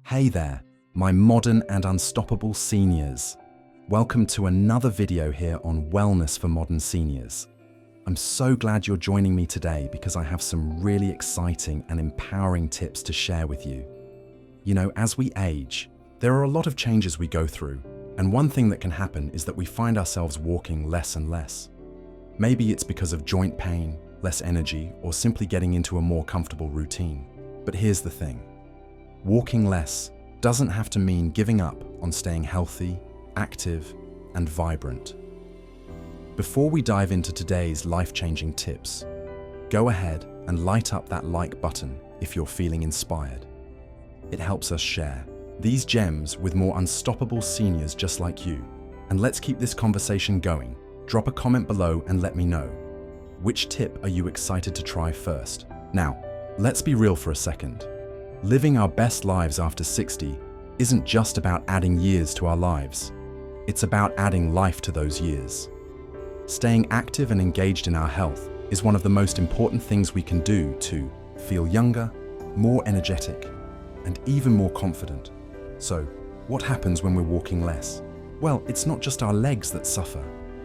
Hey there, my modern and unstoppable seniors. Welcome to another video here on wellness for modern seniors. I'm so glad you're joining me today because I have some really exciting and empowering tips to share with you. You know, as we age, there are a lot of changes we go through, and one thing that can happen is that we find ourselves walking less and less. Maybe it's because of joint pain, less energy, or simply getting into a more comfortable routine. But here's the thing. Walking less doesn't have to mean giving up on staying healthy, active, and vibrant. Before we dive into today's life-changing tips, go ahead and light up that like button if you're feeling inspired. It helps us share these gems with more unstoppable seniors just like you. And let's keep this conversation going. Drop a comment below and let me know. Which tip are you excited to try first? Now, let's be real for a second. Living our best lives after 60 isn't just about adding years to our lives. It's about adding life to those years. Staying active and engaged in our health is one of the most important things we can do to feel younger, more energetic, and even more confident. So, what happens when we're walking less? Well, it's not just our legs that suffer.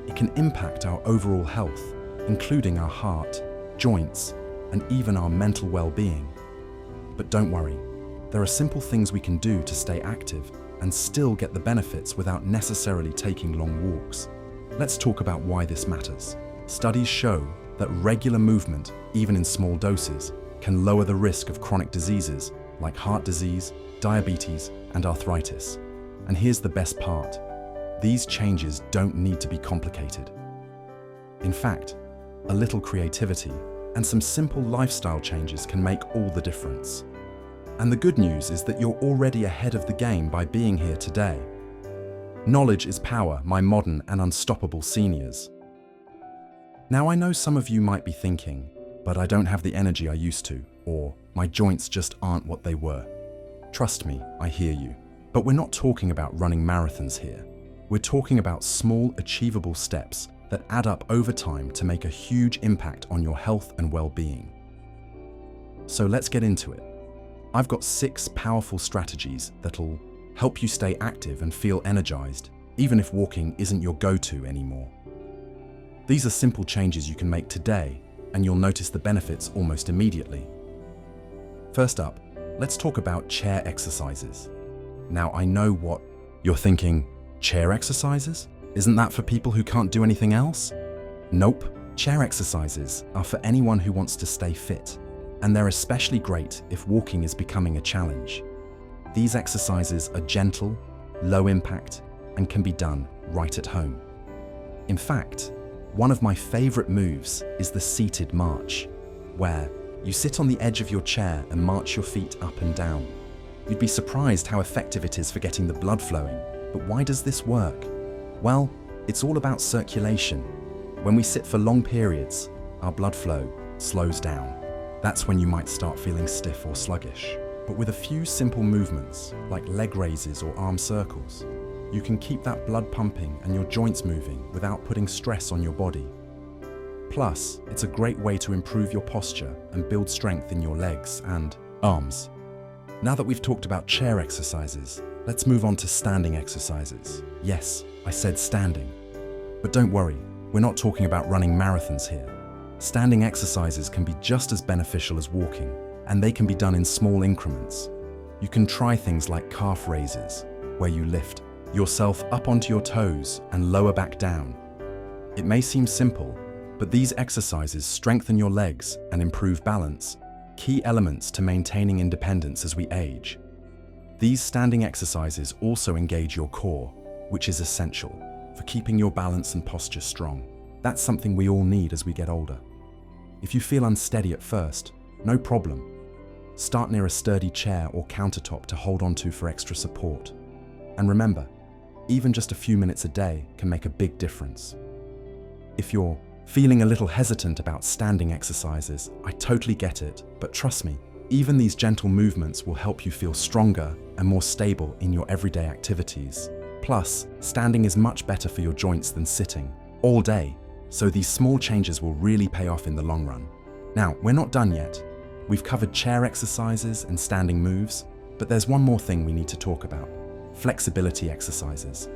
It can impact our overall health, including our heart, joints, and even our mental well-being. But don't worry, there are simple things we can do to stay active and still get the benefits without necessarily taking long walks. Let's talk about why this matters. Studies show that regular movement, even in small doses, can lower the risk of chronic diseases like heart disease, diabetes, and arthritis. And here's the best part. These changes don't need to be complicated. In fact, a little creativity and some simple lifestyle changes can make all the difference. And the good news is that you're already ahead of the game by being here today. Knowledge is power, my modern and unstoppable seniors. Now I know some of you might be thinking, but I don't have the energy I used to, or my joints just aren't what they were. Trust me, I hear you. But we're not talking about running marathons here. We're talking about small, achievable steps that add up over time to make a huge impact on your health and well-being. So let's get into it. I've got 6 powerful strategies that'll help you stay active and feel energized, even if walking isn't your go-to anymore. These are simple changes you can make today, and you'll notice the benefits almost immediately. First up, let's talk about chair exercises. Now I know what you're thinking, chair exercises? Isn't that for people who can't do anything else? Nope, chair exercises are for anyone who wants to stay fit, and they're especially great if walking is becoming a challenge. These exercises are gentle, low impact, and can be done right at home. In fact, one of my favorite moves is the seated march, where you sit on the edge of your chair and march your feet up and down. You'd be surprised how effective it is for getting the blood flowing. But why does this work? Well, it's all about circulation. When we sit for long periods, our blood flow slows down. That's when you might start feeling stiff or sluggish. But with a few simple movements, like leg raises or arm circles, you can keep that blood pumping and your joints moving without putting stress on your body. Plus, it's a great way to improve your posture and build strength in your legs and arms. Now that we've talked about chair exercises, let's move on to standing exercises. Yes, I said standing. But don't worry, we're not talking about running marathons here. Standing exercises can be just as beneficial as walking, and they can be done in small increments. You can try things like calf raises, where you lift yourself up onto your toes and lower back down. It may seem simple, but these exercises strengthen your legs and improve balance, key elements to maintaining independence as we age. These standing exercises also engage your core, which is essential for keeping your balance and posture strong. That's something we all need as we get older. If you feel unsteady at first, no problem. Start near a sturdy chair or countertop to hold onto for extra support. And remember, even just a few minutes a day can make a big difference. If you're feeling a little hesitant about standing exercises, I totally get it, but trust me, even these gentle movements will help you feel stronger and more stable in your everyday activities. Plus, standing is much better for your joints than sitting all day, so these small changes will really pay off in the long run. Now, we're not done yet. We've covered chair exercises and standing moves, But there's one more thing we need to talk about: flexibility exercises.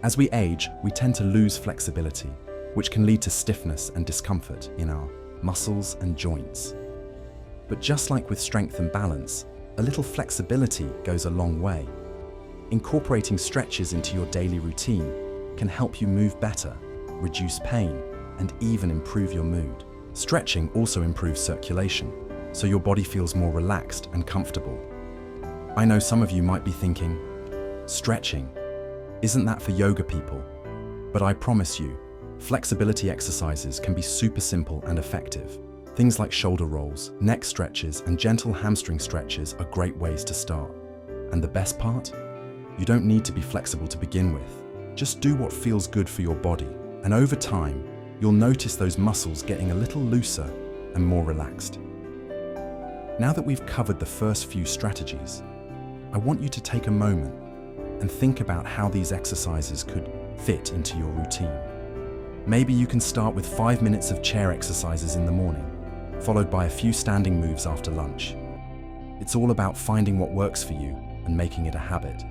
As we age, we tend to lose flexibility, which can lead to stiffness and discomfort in our muscles and joints. But just like with strength and balance, a little flexibility goes a long way. Incorporating stretches into your daily routine can help you move better, reduce pain, and even improve your mood. Stretching also improves circulation, so your body feels more relaxed and comfortable. I know some of you might be thinking, stretching, isn't that for yoga people? But I promise you, flexibility exercises can be super simple and effective. Things like shoulder rolls, neck stretches, and gentle hamstring stretches are great ways to start. And the best part? You don't need to be flexible to begin with. Just do what feels good for your body, and over time, you'll notice those muscles getting a little looser and more relaxed. Now that we've covered the first few strategies, I want you to take a moment and think about how these exercises could fit into your routine. Maybe you can start with 5 minutes of chair exercises in the morning, followed by a few standing moves after lunch. It's all about finding what works for you and making it a habit.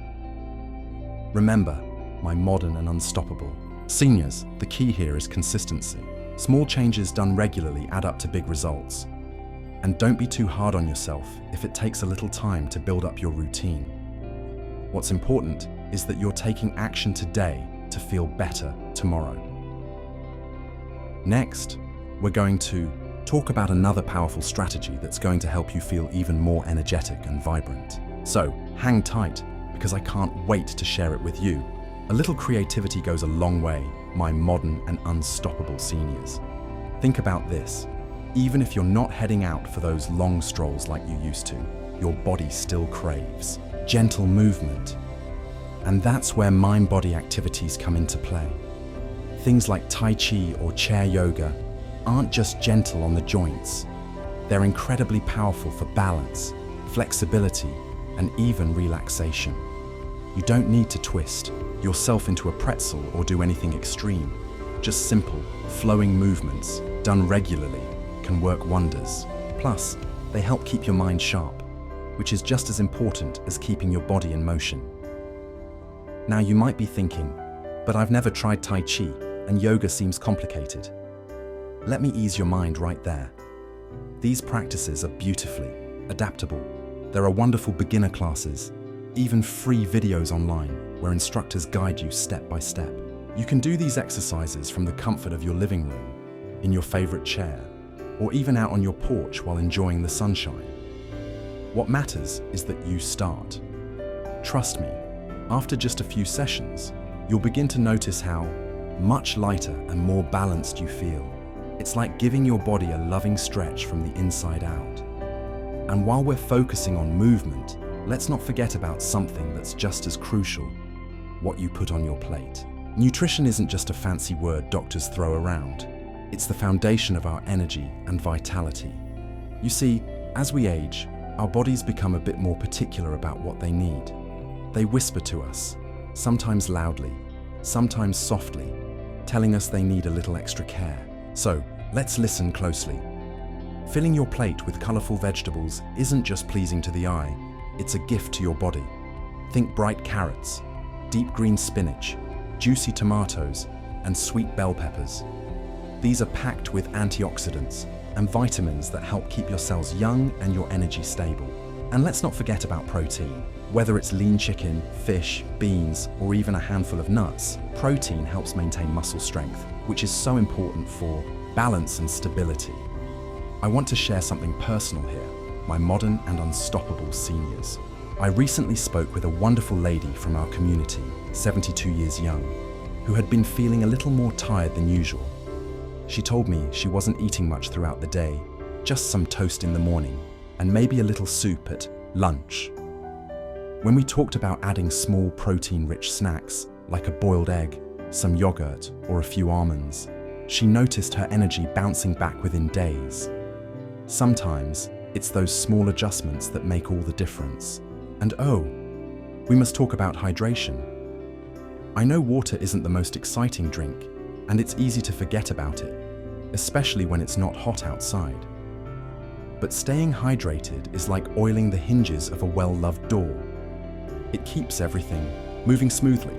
Remember, my modern and unstoppable seniors, the key here is consistency. Small changes done regularly add up to big results. And don't be too hard on yourself if it takes a little time to build up your routine. What's important is that you're taking action today to feel better tomorrow. Next, we're going to talk about another powerful strategy that's going to help you feel even more energetic and vibrant. So, hang tight, because I can't wait to share it with you. A little creativity goes a long way, my modern and unstoppable seniors. Think about this. Even if you're not heading out for those long strolls like you used to, your body still craves gentle movement. And that's where mind-body activities come into play. Things like Tai Chi or chair yoga aren't just gentle on the joints. They're incredibly powerful for balance, flexibility, and even relaxation. You don't need to twist yourself into a pretzel or do anything extreme. Just simple, flowing movements done regularly can work wonders. Plus, they help keep your mind sharp, which is just as important as keeping your body in motion. Now you might be thinking, but I've never tried Tai Chi and yoga seems complicated. Let me ease your mind right there. These practices are beautifully adaptable. There are wonderful beginner classes, even free videos online where instructors guide you step by step. You can do these exercises from the comfort of your living room, in your favorite chair, or even out on your porch while enjoying the sunshine. What matters is that you start. Trust me, after just a few sessions, you'll begin to notice how much lighter and more balanced you feel. It's like giving your body a loving stretch from the inside out. And while we're focusing on movement, let's not forget about something that's just as crucial: what you put on your plate. Nutrition isn't just a fancy word doctors throw around. It's the foundation of our energy and vitality. You see, as we age, our bodies become a bit more particular about what they need. They whisper to us, sometimes loudly, sometimes softly, telling us they need a little extra care. So, let's listen closely. Filling your plate with colorful vegetables isn't just pleasing to the eye, it's a gift to your body. Think bright carrots, deep green spinach, juicy tomatoes, and sweet bell peppers. These are packed with antioxidants and vitamins that help keep your cells young and your energy stable. And let's not forget about protein. Whether it's lean chicken, fish, beans, or even a handful of nuts, protein helps maintain muscle strength, which is so important for balance and stability. I want to share something personal here, my modern and unstoppable seniors. I recently spoke with a wonderful lady from our community, 72 years young, who had been feeling a little more tired than usual. She told me she wasn't eating much throughout the day, just some toast in the morning, and maybe a little soup at lunch. When we talked about adding small protein-rich snacks, like a boiled egg, some yogurt, or a few almonds, she noticed her energy bouncing back within days. Sometimes, it's those small adjustments that make all the difference. And oh, we must talk about hydration. I know water isn't the most exciting drink, and it's easy to forget about it, especially when it's not hot outside. But staying hydrated is like oiling the hinges of a well-loved door. It keeps everything moving smoothly,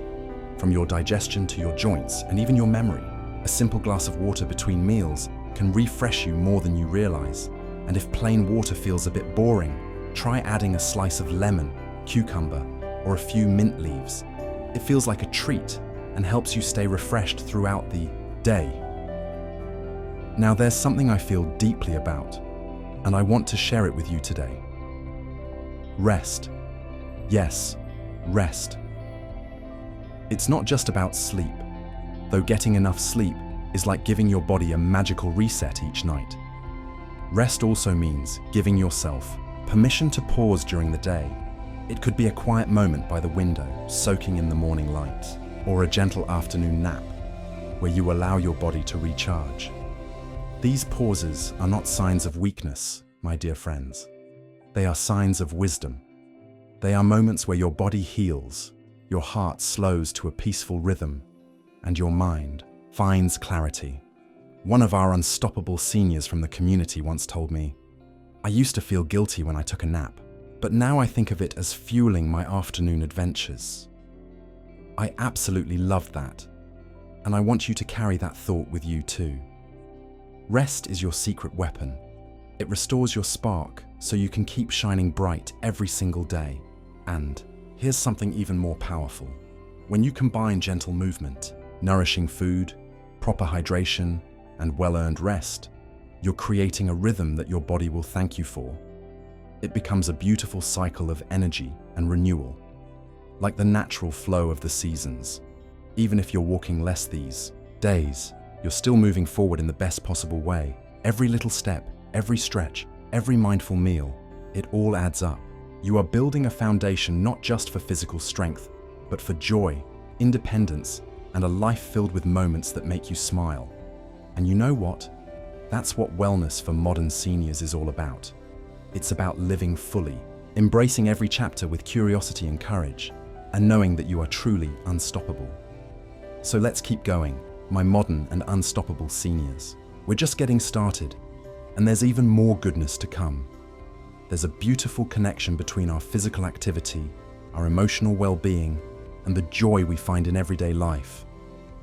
from your digestion to your joints and even your memory. A simple glass of water between meals can refresh you more than you realize. And if plain water feels a bit boring, try adding a slice of lemon, cucumber, or a few mint leaves. It feels like a treat and helps you stay refreshed throughout the day. Now there's something I feel deeply about, and I want to share it with you today. Rest. Yes, rest. It's not just about sleep, though getting enough sleep is like giving your body a magical reset each night. Rest also means giving yourself permission to pause during the day. It could be a quiet moment by the window, soaking in the morning light, or a gentle afternoon nap, where you allow your body to recharge. These pauses are not signs of weakness, my dear friends. They are signs of wisdom. They are moments where your body heals, your heart slows to a peaceful rhythm, and your mind finds clarity. One of our unstoppable seniors from the community once told me, "I used to feel guilty when I took a nap, but now I think of it as fueling my afternoon adventures." I absolutely loved that, and I want you to carry that thought with you too. Rest is your secret weapon. It restores your spark so you can keep shining bright every single day. And here's something even more powerful. When you combine gentle movement, nourishing food, proper hydration, and well-earned rest, you're creating a rhythm that your body will thank you for. It becomes a beautiful cycle of energy and renewal, like the natural flow of the seasons. Even if you're walking less these days, you're still moving forward in the best possible way. Every little step, every stretch, every mindful meal, it all adds up. You are building a foundation not just for physical strength, but for joy, independence, and a life filled with moments that make you smile. And you know what? That's what wellness for modern seniors is all about. It's about living fully, embracing every chapter with curiosity and courage, and knowing that you are truly unstoppable. So let's keep going, my modern and unstoppable seniors. We're just getting started, and there's even more goodness to come. There's a beautiful connection between our physical activity, our emotional well-being, and the joy we find in everyday life.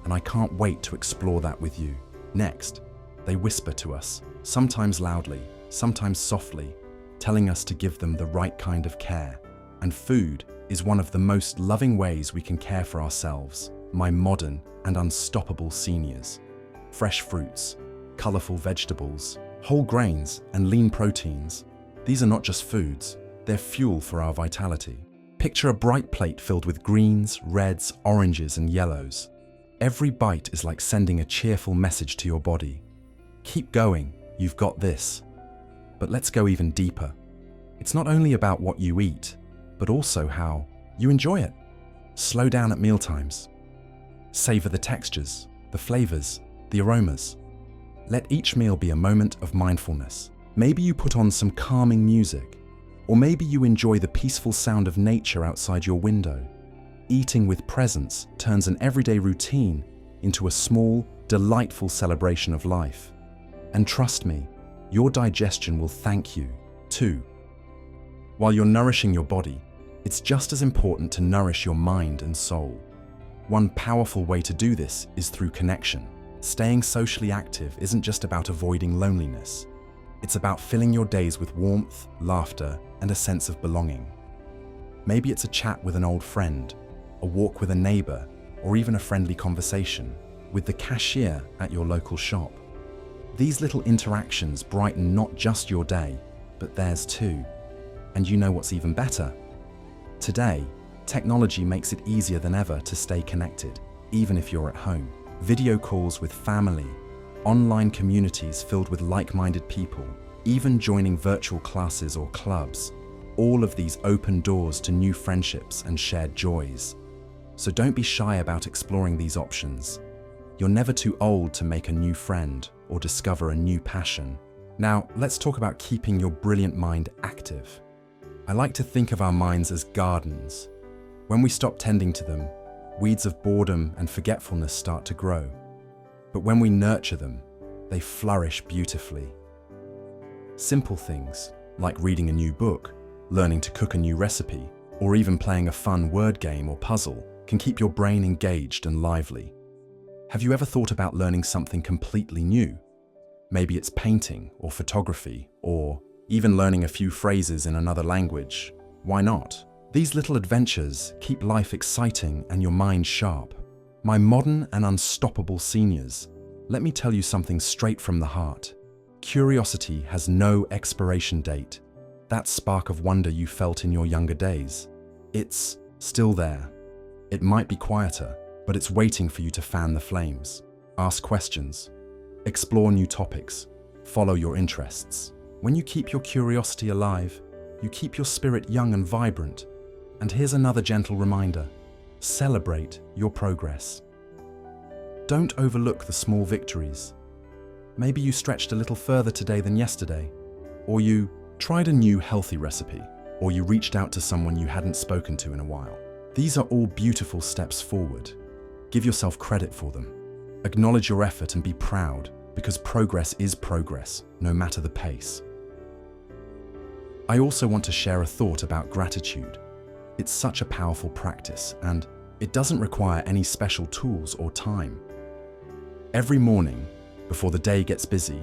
And I can't wait to explore that with you. Next, they whisper to us, sometimes loudly, sometimes softly, telling us to give them the right kind of care. And food is one of the most loving ways we can care for ourselves, my modern and unstoppable seniors. Fresh fruits, colorful vegetables, whole grains, and lean proteins. These are not just foods, they're fuel for our vitality. Picture a bright plate filled with greens, reds, oranges, and yellows. Every bite is like sending a cheerful message to your body. Keep going, you've got this. But let's go even deeper. It's not only about what you eat, but also how you enjoy it. Slow down at mealtimes. Savor the textures, the flavors, the aromas. Let each meal be a moment of mindfulness. Maybe you put on some calming music, or maybe you enjoy the peaceful sound of nature outside your window. Eating with presence turns an everyday routine into a small, delightful celebration of life. And trust me, your digestion will thank you, too. While you're nourishing your body, it's just as important to nourish your mind and soul. One powerful way to do this is through connection. Staying socially active isn't just about avoiding loneliness. It's about filling your days with warmth, laughter, and a sense of belonging. Maybe it's a chat with an old friend, a walk with a neighbor, or even a friendly conversation with the cashier at your local shop. These little interactions brighten not just your day, but theirs too. And you know what's even better? Today, technology makes it easier than ever to stay connected, even if you're at home. Video calls with family, online communities filled with like-minded people, even joining virtual classes or clubs. All of these open doors to new friendships and shared joys. So don't be shy about exploring these options. You're never too old to make a new friend or discover a new passion. Now, let's talk about keeping your brilliant mind active. I like to think of our minds as gardens. When we stop tending to them, weeds of boredom and forgetfulness start to grow. But when we nurture them, they flourish beautifully. Simple things, like reading a new book, learning to cook a new recipe, or even playing a fun word game or puzzle, can keep your brain engaged and lively. Have you ever thought about learning something completely new? Maybe it's painting or photography, or even learning a few phrases in another language. Why not? These little adventures keep life exciting and your mind sharp. My modern and unstoppable seniors, let me tell you something straight from the heart. Curiosity has no expiration date. That spark of wonder you felt in your younger days, it's still there. It might be quieter, but it's waiting for you to fan the flames. Ask questions, explore new topics, follow your interests. When you keep your curiosity alive, you keep your spirit young and vibrant. And here's another gentle reminder: celebrate your progress. Don't overlook the small victories. Maybe you stretched a little further today than yesterday, or you tried a new healthy recipe, or you reached out to someone you hadn't spoken to in a while. These are all beautiful steps forward. Give yourself credit for them. Acknowledge your effort and be proud, because progress is progress, no matter the pace. I also want to share a thought about gratitude. It's such a powerful practice, and it doesn't require any special tools or time. Every morning, before the day gets busy,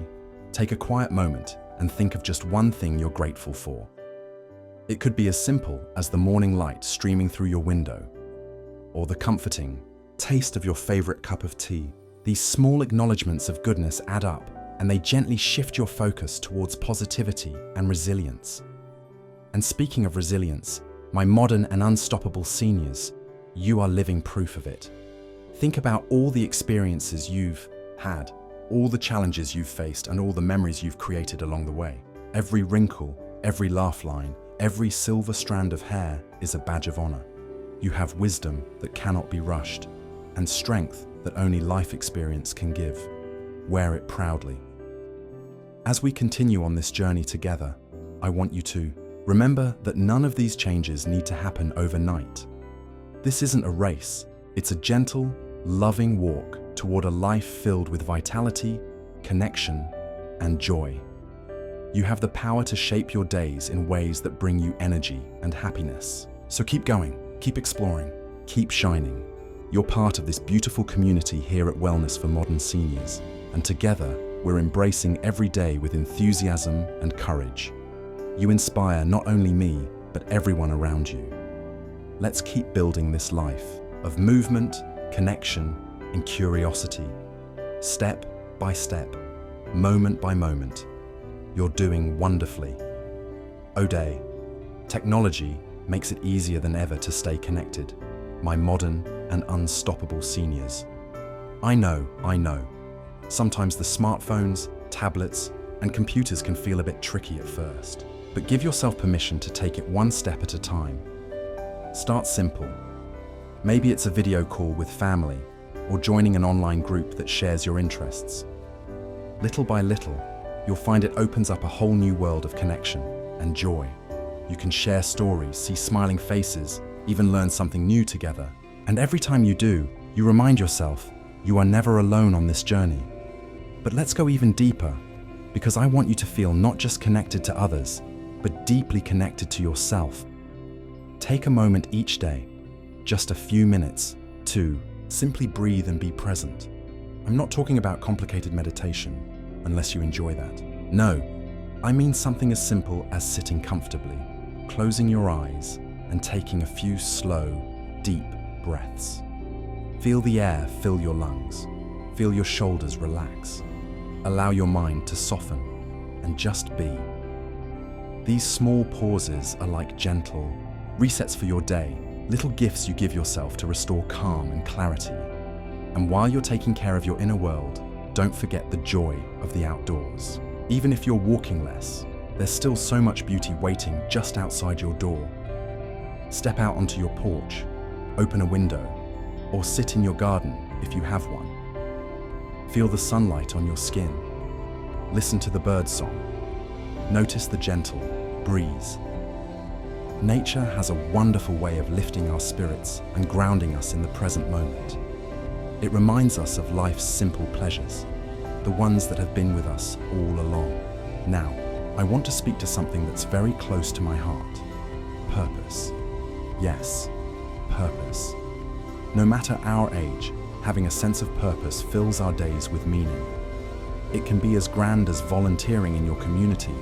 take a quiet moment and think of just one thing you're grateful for. It could be as simple as the morning light streaming through your window, or the comforting taste of your favorite cup of tea. These small acknowledgements of goodness add up, and they gently shift your focus towards positivity and resilience. And speaking of resilience, my modern and unstoppable seniors, you are living proof of it. Think about all the experiences you've had, all the challenges you've faced, and all the memories you've created along the way. Every wrinkle, every laugh line, every silver strand of hair is a badge of honor. You have wisdom that cannot be rushed, and strength that only life experience can give. Wear it proudly. As we continue on this journey together, I want you to remember that none of these changes need to happen overnight. This isn't a race, it's a gentle, loving walk toward a life filled with vitality, connection, and joy. You have the power to shape your days in ways that bring you energy and happiness. So keep going, keep exploring, keep shining. You're part of this beautiful community here at Wellness for Modern Seniors, and together we're embracing every day with enthusiasm and courage. You inspire not only me, but everyone around you. Let's keep building this life of movement, connection, and curiosity. Step by step, moment by moment, you're doing wonderfully. O'Day, technology makes it easier than ever to stay connected. My modern and unstoppable seniors. I know. Sometimes the smartphones, tablets, and computers can feel a bit tricky at first, but give yourself permission to take it one step at a time. Start simple. Maybe it's a video call with family, or joining an online group that shares your interests. Little by little, you'll find it opens up a whole new world of connection and joy. You can share stories, see smiling faces, even learn something new together. And every time you do, you remind yourself you are never alone on this journey. But let's go even deeper, because I want you to feel not just connected to others, but deeply connected to yourself. Take a moment each day, just a few minutes, to simply breathe and be present. I'm not talking about complicated meditation, unless you enjoy that. No, I mean something as simple as sitting comfortably, closing your eyes, and taking a few slow, deep breaths. Feel the air fill your lungs. Feel your shoulders relax. Allow your mind to soften and just be. These small pauses are like gentle resets for your day, little gifts you give yourself to restore calm and clarity. And while you're taking care of your inner world, don't forget the joy of the outdoors. Even if you're walking less, there's still so much beauty waiting just outside your door. Step out onto your porch, open a window, or sit in your garden if you have one. Feel the sunlight on your skin. Listen to the bird song. Notice the gentle breeze. Nature has a wonderful way of lifting our spirits and grounding us in the present moment. It reminds us of life's simple pleasures, the ones that have been with us all along. Now, I want to speak to something that's very close to my heart. Purpose. Yes, purpose. No matter our age, having a sense of purpose fills our days with meaning. It can be as grand as volunteering in your community,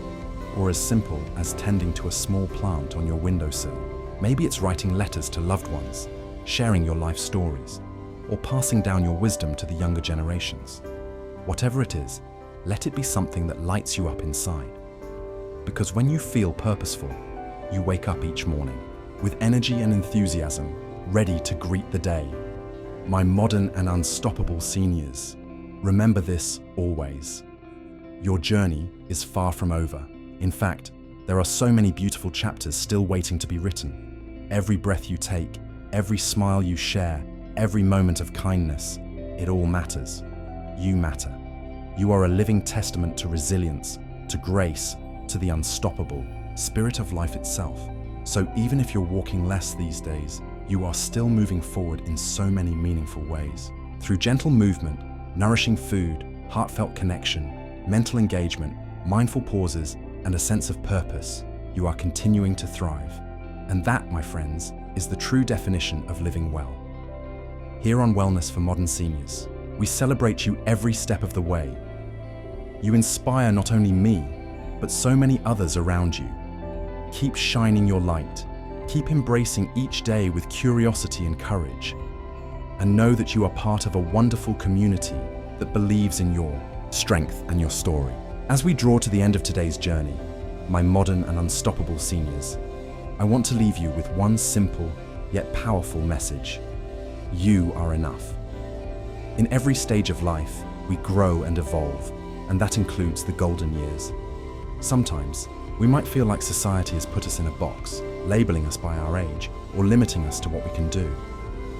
or as simple as tending to a small plant on your windowsill. Maybe it's writing letters to loved ones, sharing your life stories, or passing down your wisdom to the younger generations. Whatever it is, let it be something that lights you up inside. Because when you feel purposeful, you wake up each morning with energy and enthusiasm, ready to greet the day. My modern and unstoppable seniors, remember this always. Your journey is far from over. In fact, there are so many beautiful chapters still waiting to be written. Every breath you take, every smile you share, every moment of kindness, it all matters. You matter. You are a living testament to resilience, to grace, to the unstoppable spirit of life itself. So even if you're walking less these days, you are still moving forward in so many meaningful ways. Through gentle movement, nourishing food, heartfelt connection, mental engagement, mindful pauses, and a sense of purpose, you are continuing to thrive. And that, my friends, is the true definition of living well. Here on Wellness for Modern Seniors, we celebrate you every step of the way. You inspire not only me, but so many others around you. Keep shining your light. Keep embracing each day with curiosity and courage. And know that you are part of a wonderful community that believes in your strength and your story. As we draw to the end of today's journey, my modern and unstoppable seniors, I want to leave you with one simple yet powerful message. You are enough. In every stage of life, we grow and evolve, and that includes the golden years. Sometimes, we might feel like society has put us in a box, labeling us by our age or limiting us to what we can do.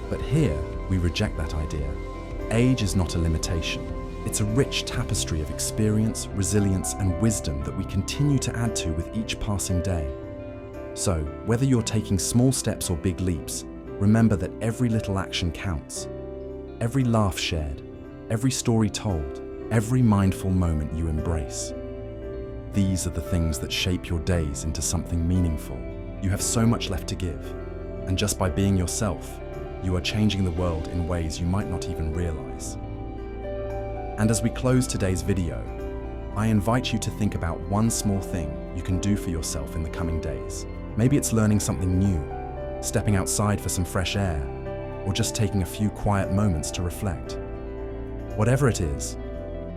But here, we reject that idea. Age is not a limitation. It's a rich tapestry of experience, resilience, and wisdom that we continue to add to with each passing day. So, whether you're taking small steps or big leaps, remember that every little action counts. Every laugh shared, every story told, every mindful moment you embrace. These are the things that shape your days into something meaningful. You have so much left to give, and just by being yourself, you are changing the world in ways you might not even realize. And as we close today's video, I invite you to think about one small thing you can do for yourself in the coming days. Maybe it's learning something new, stepping outside for some fresh air, or just taking a few quiet moments to reflect. Whatever it is,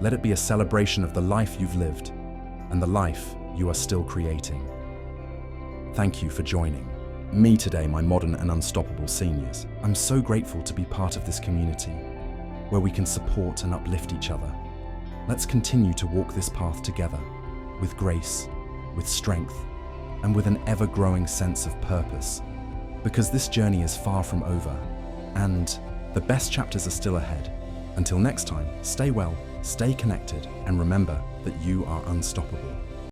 let it be a celebration of the life you've lived and the life you are still creating. Thank you for joining me today, my modern and unstoppable seniors. I'm so grateful to be part of this community where we can support and uplift each other. Let's continue to walk this path together with grace, with strength, and with an ever-growing sense of purpose, because this journey is far from over and the best chapters are still ahead. Until next time, stay well, stay connected, and remember that you are unstoppable.